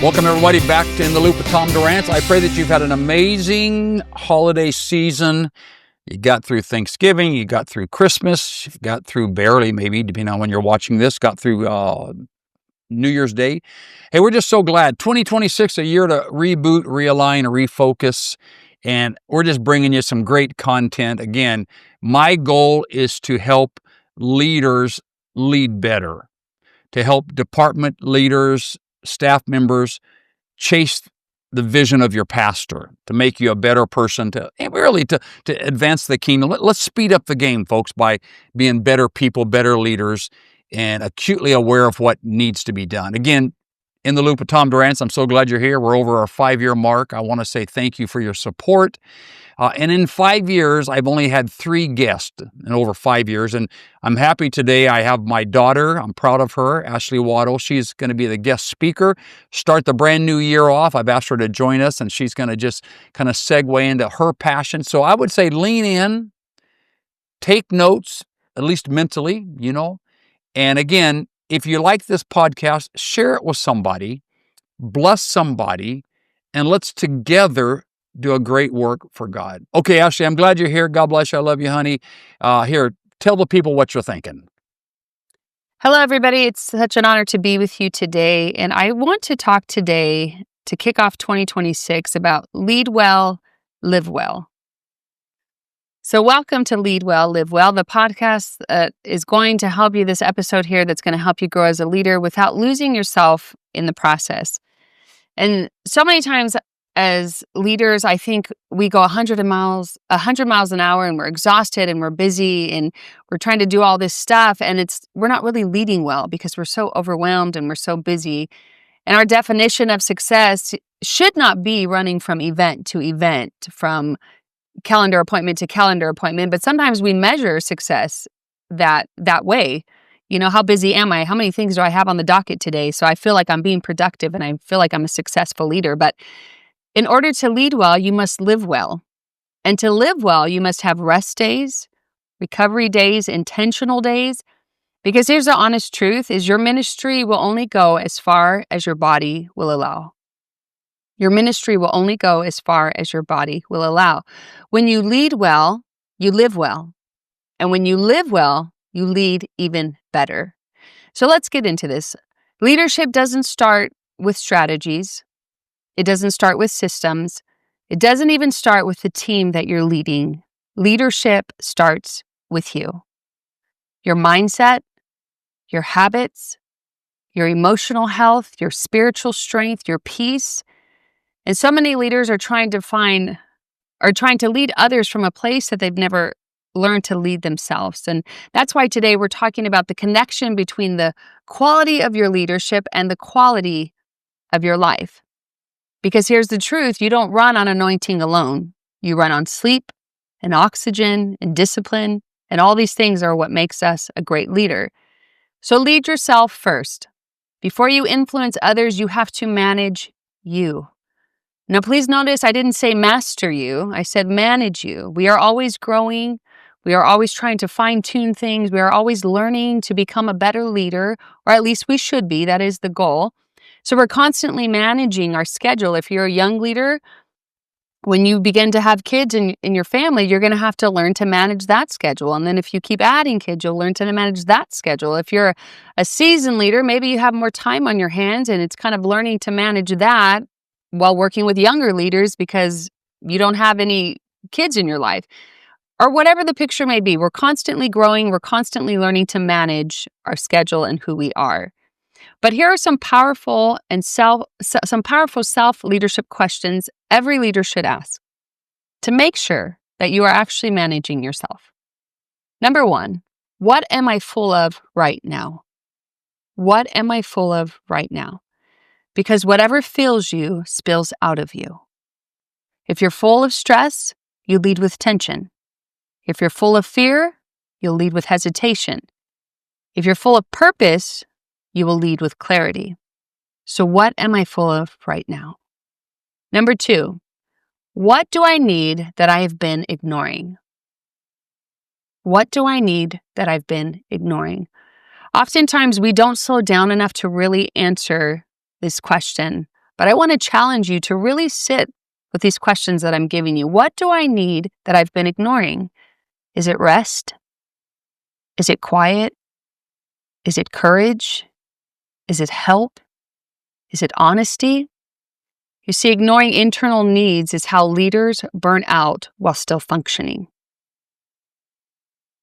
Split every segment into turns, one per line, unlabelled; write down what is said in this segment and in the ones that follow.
Welcome, everybody, back to In the Loop with Tom Durant. I pray that you've had an amazing holiday season. You got through Thanksgiving, you got through Christmas, you got through barely, maybe, depending on when you're watching this, got through New Year's Day. Hey, we're just so glad. 2026, a year to reboot, realign, refocus, and we're just bringing you some great content. Again, my goal is to help leaders lead better, to help department leaders, staff members chase the vision of your pastor, to make you a better person, to advance the kingdom. Let's speed up the game, folks, by being better people, better leaders, and acutely aware of what needs to be done. Again, In the Loop with Tom Durant, I'm so glad you're here. We're over our 5-year mark. I want to say thank you for your support. And in 5 years, I've only had 3 guests in over 5 years. And I'm happy today. I have my daughter. I'm proud of her, Ashley Waddle. She's going to be the guest speaker, start the brand new year off. I've asked her to join us, and she's going to just kind of segue into her passion. So I would say lean in, take notes, at least mentally, And again, if you like this podcast, share it with somebody, bless somebody, and let's together do a great work for God. Okay, Ashley, I'm glad you're here. God bless you. I love you, honey. Here, tell the people what you're thinking.
Hello, everybody. It's such an honor to be with you today. And I want to talk today to kick off 2026 about lead well, live well. So welcome to Lead Well, Live Well, the podcast is going to help you, this episode here that's going to help you grow as a leader without losing yourself in the process. And so many times as leaders, I think we go 100 miles an hour, and we're exhausted and we're busy and we're trying to do all this stuff, and we're not really leading well because we're so overwhelmed and we're so busy. And our definition of success should not be running from event to event, from calendar appointment to calendar appointment, but sometimes we measure success that way. How busy am I? How many things do I have on the docket today? So I feel like I'm being productive and I feel like I'm a successful leader. But in order to lead well, you must live well. And to live well, you must have rest days, recovery days, intentional days. Because here's the honest truth, is your ministry will only go as far as your body will allow. Your ministry will only go as far as your body will allow. When you lead well, you live well. And when you live well, you lead even better. So let's get into this. Leadership doesn't start with strategies. It doesn't start with systems. It doesn't even start with the team that you're leading. Leadership starts with you. Your mindset, your habits, your emotional health, your spiritual strength, your peace. And so many leaders are trying to lead others from a place that they've never learned to lead themselves. And that's why today we're talking about the connection between the quality of your leadership and the quality of your life. Because here's the truth, you don't run on anointing alone. You run on sleep and oxygen and discipline, and all these things are what makes us a great leader. So lead yourself first. Before you influence others, you have to manage you. Now, please notice I didn't say master you. I said manage you. We are always growing. We are always trying to fine-tune things. We are always learning to become a better leader, or at least we should be. That is the goal. So we're constantly managing our schedule. If you're a young leader, when you begin to have kids in your family, you're going to have to learn to manage that schedule. And then if you keep adding kids, you'll learn to manage that schedule. If you're a seasoned leader, maybe you have more time on your hands, and it's kind of learning to manage that while working with younger leaders because you don't have any kids in your life. Or whatever the picture may be, we're constantly growing, we're constantly learning to manage our schedule and who we are. But here are some powerful self-leadership questions every leader should ask to make sure that you are actually managing yourself. Number 1, what am I full of right now? What am I full of right now? Because whatever fills you spills out of you. If you're full of stress, you lead with tension. If you're full of fear, you'll lead with hesitation. If you're full of purpose, you will lead with clarity. So what am I full of right now? Number 2, what do I need that I have been ignoring? What do I need that I've been ignoring? Oftentimes, we don't slow down enough to really answer this question, But I want to challenge you to really sit with these questions that I'm giving you. What do I need that I've been ignoring? Is it rest? Is it quiet? Is it courage? Is it help? Is it honesty? You see, ignoring internal needs is how leaders burn out while still functioning.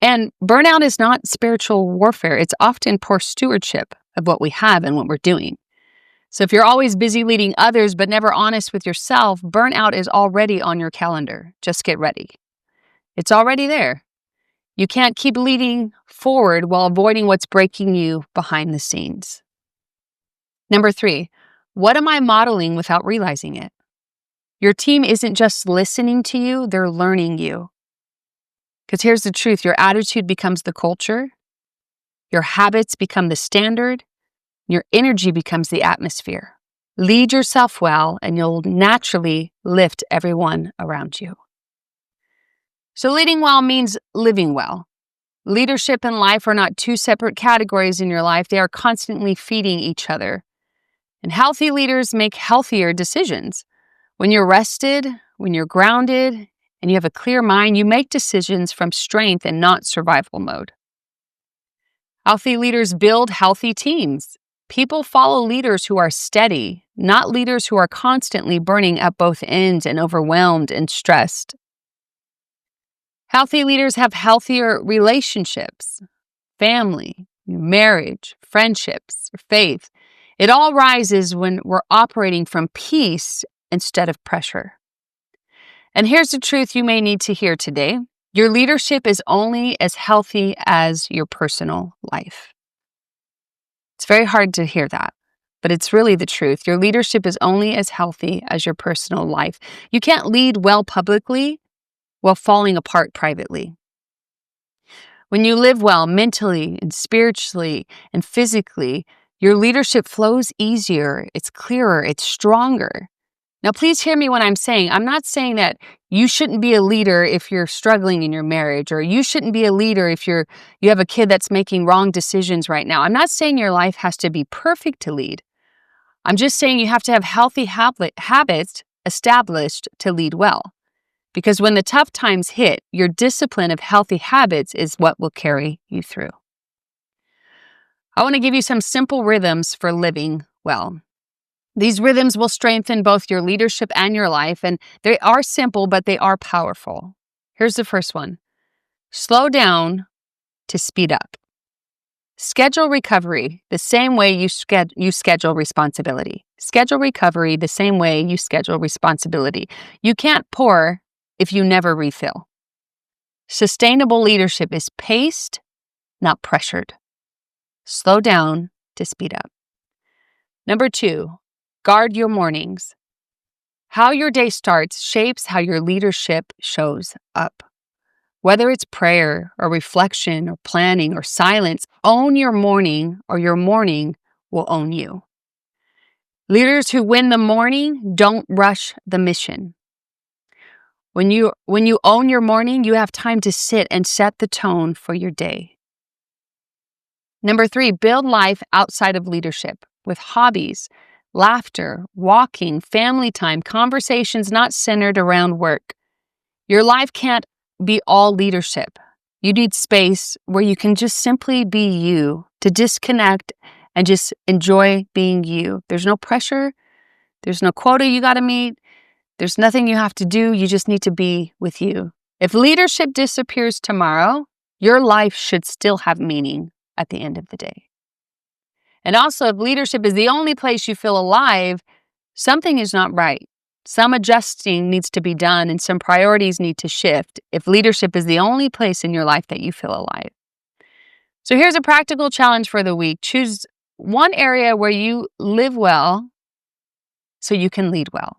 And burnout is not spiritual warfare. It's often poor stewardship of what we have and what we're doing. So if you're always busy leading others but never honest with yourself, burnout is already on your calendar. Just get ready. It's already there. You can't keep leading forward while avoiding what's breaking you behind the scenes. Number 3, what am I modeling without realizing it? Your team isn't just listening to you, they're learning you. Because here's the truth, your attitude becomes the culture, your habits become the standard, your energy becomes the atmosphere. Lead yourself well, and you'll naturally lift everyone around you. So leading well means living well. Leadership and life are not two separate categories in your life. They are constantly feeding each other. And healthy leaders make healthier decisions. When you're rested, when you're grounded, and you have a clear mind, you make decisions from strength and not survival mode. Healthy leaders build healthy teams. People follow leaders who are steady, not leaders who are constantly burning at both ends and overwhelmed and stressed. Healthy leaders have healthier relationships, family, marriage, friendships, faith. It all rises when we're operating from peace instead of pressure. And here's the truth you may need to hear today. Your leadership is only as healthy as your personal life. It's very hard to hear that, but it's really the truth. Your leadership is only as healthy as your personal life. You can't lead well publicly while falling apart privately. When you live well mentally and spiritually and physically, your leadership flows easier, it's clearer, it's stronger. Now, please hear me when I'm not saying that you shouldn't be a leader if you're struggling in your marriage, or you shouldn't be a leader if you have a kid that's making wrong decisions right now. I'm not saying your life has to be perfect to lead. I'm just saying you have to have healthy habits established to lead well. Because when the tough times hit, your discipline of healthy habits is what will carry you through. I want to give you some simple rhythms for living well. These rhythms will strengthen both your leadership and your life, and they are simple, but they are powerful. Here's the first one. Slow down to speed up. Schedule recovery the same way you schedule responsibility. Schedule recovery the same way you schedule responsibility. You can't pour if you never refill. Sustainable leadership is paced, not pressured. Slow down to speed up. Number 2, guard your mornings. How your day starts shapes how your leadership shows up. Whether it's prayer or reflection or planning or silence, own your morning or your morning will own you. Leaders who win the morning don't rush the mission. When you own your morning, you have time to sit and set the tone for your day. Number 3, build life outside of leadership with hobbies, laughter, walking, family time, conversations not centered around work. Your life can't be all leadership. You need space where you can just simply be you, to disconnect and just enjoy being you. There's no pressure. There's no quota you got to meet. There's nothing you have to do. You just need to be with you. If leadership disappears tomorrow, your life should still have meaning at the end of the day. And also, if leadership is the only place you feel alive, something is not right. Some adjusting needs to be done and some priorities need to shift if leadership is the only place in your life that you feel alive. So here's a practical challenge for the week. Choose one area where you live well so you can lead well.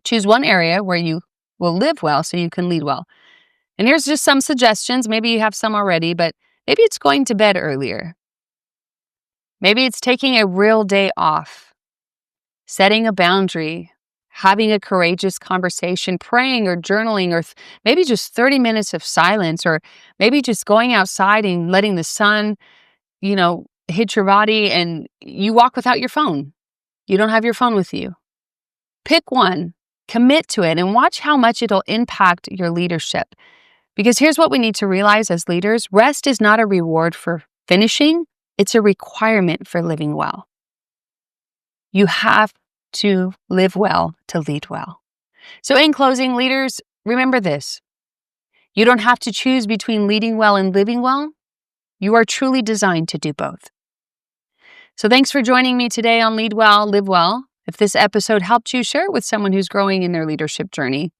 Choose one area where you will live well so you can lead well. And here's just some suggestions. Maybe you have some already, but maybe it's going to bed earlier. Maybe it's taking a real day off, setting a boundary, having a courageous conversation, praying or journaling, or maybe just 30 minutes of silence, or maybe just going outside and letting the sun, hit your body and you walk without your phone. You don't have your phone with you. Pick one, commit to it, and watch how much it'll impact your leadership. Because here's what we need to realize as leaders: rest is not a reward for finishing, it's a requirement for living well. You have to live well to lead well. So in closing, leaders, remember this. You don't have to choose between leading well and living well. You are truly designed to do both. So thanks for joining me today on Lead Well, Live Well. If this episode helped you, share it with someone who's growing in their leadership journey.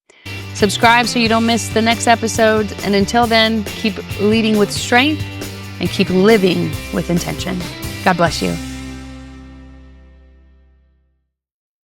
Subscribe so you don't miss the next episode. And until then, keep leading with strength and keep living with intention. God bless you.